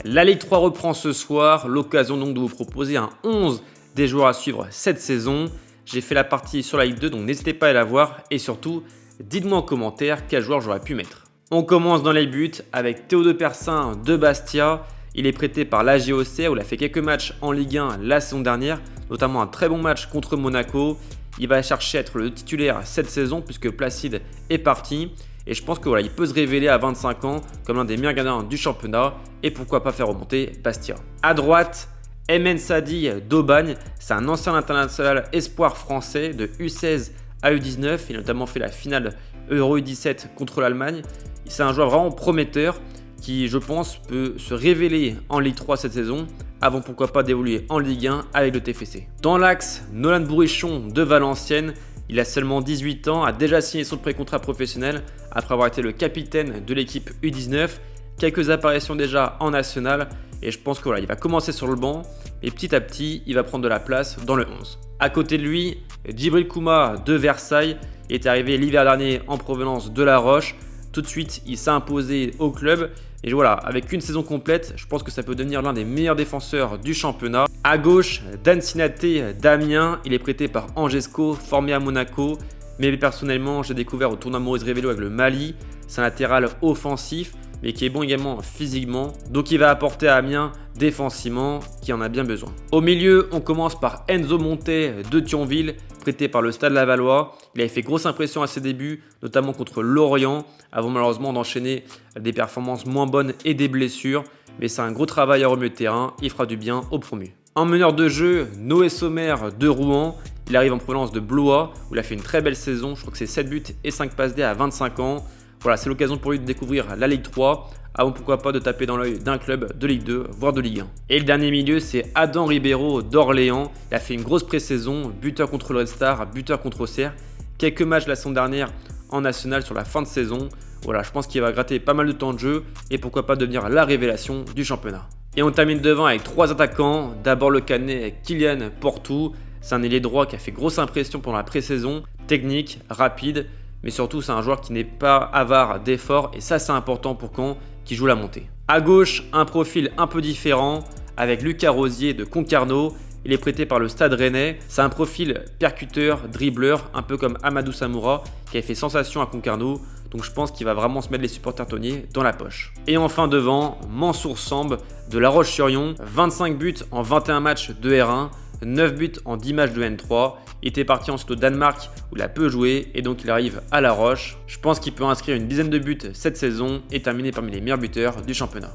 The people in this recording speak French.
La Ligue 3 reprend ce soir, l'occasion donc de vous proposer un 11 des joueurs à suivre cette saison. J'ai fait la partie sur la Ligue 2, donc n'hésitez pas à la voir et surtout, dites-moi en commentaire quel joueur j'aurais pu mettre. On commence dans les buts avec Théo de Persin de Bastia. Il est prêté par l'AGOC où il a fait quelques matchs en Ligue 1 la saison dernière, notamment un très bon match contre Monaco. Il va chercher à être le titulaire cette saison puisque Placide est parti. Et je pense que il peut se révéler à 25 ans comme l'un des meilleurs gardiens du championnat et pourquoi pas faire remonter Bastia. À droite, Emene Sadi d'Aubagne, c'est un ancien international espoir français de U16 à U19. Il a notamment fait la finale Euro U17 contre l'Allemagne. C'est un joueur vraiment prometteur qui, je pense, peut se révéler en Ligue 3 cette saison avant pourquoi pas d'évoluer en Ligue 1 avec le TFC. Dans l'axe, Nolan Bourichon de Valenciennes. Il a seulement 18 ans, a déjà signé son pré-contrat professionnel après avoir été le capitaine de l'équipe U19. Quelques apparitions déjà en national et je pense qu'il va commencer sur le banc et petit à petit, il va prendre de la place dans le 11. À côté de lui, Djibril Kouma de Versailles est arrivé l'hiver dernier en provenance de La Roche. Tout de suite, il s'est imposé au club. Et voilà, avec une saison complète, je pense que ça peut devenir l'un des meilleurs défenseurs du championnat. À gauche, Dan Sinaté d'Amiens. Il est prêté par Angesco, formé à Monaco. Mais personnellement, j'ai découvert au tournoi Maurice Révélo avec le Mali. C'est un latéral offensif, mais qui est bon également physiquement. Donc il va apporter à Amiens défensivement, qui en a bien besoin. Au milieu, on commence par Enzo Montet de Thionville, prêté par le Stade Lavallois. Il avait fait grosse impression à ses débuts, notamment contre Lorient, avant malheureusement d'enchaîner des performances moins bonnes et des blessures. Mais c'est un gros travail au milieu de terrain, il fera du bien au promu. En meneur de jeu, Noé Sommer de Rouen. Il arrive en provenance de Blois, où il a fait une très belle saison. Je crois que c'est 7 buts et 5 passes D à 25 ans. Voilà, c'est l'occasion pour lui de découvrir la Ligue 3, avant pourquoi pas de taper dans l'œil d'un club de Ligue 2, voire de Ligue 1. Et le dernier milieu, c'est Adam Ribeiro d'Orléans. Il a fait une grosse pré-saison, buteur contre le Red Star, buteur contre Auxerre. Quelques matchs la saison dernière en national sur la fin de saison. Voilà, je pense qu'il va gratter pas mal de temps de jeu et pourquoi pas devenir la révélation du championnat. Et on termine devant avec 3 attaquants. D'abord le Canet Kylian Portou. C'est un ailier droit qui a fait grosse impression pendant la pré-saison. Technique, rapide. Mais surtout, c'est un joueur qui n'est pas avare d'efforts et ça, c'est important pour Caen qui joue la montée. À gauche, un profil un peu différent avec Lucas Rosier de Concarneau. Il est prêté par le Stade Rennais. C'est un profil percuteur, dribbleur, un peu comme Amadou Samoura qui a fait sensation à Concarneau. Donc je pense qu'il va vraiment se mettre les supporters tonniers dans la poche. Et enfin devant, Mansour Samb de La Roche-sur-Yon. 25 buts en 21 matchs de R1. 9 buts en 10 matchs de N3. Il était parti ensuite au Danemark où il a peu joué et donc il arrive à La Roche. Je pense qu'il peut inscrire une dizaine de buts cette saison et terminer parmi les meilleurs buteurs du championnat.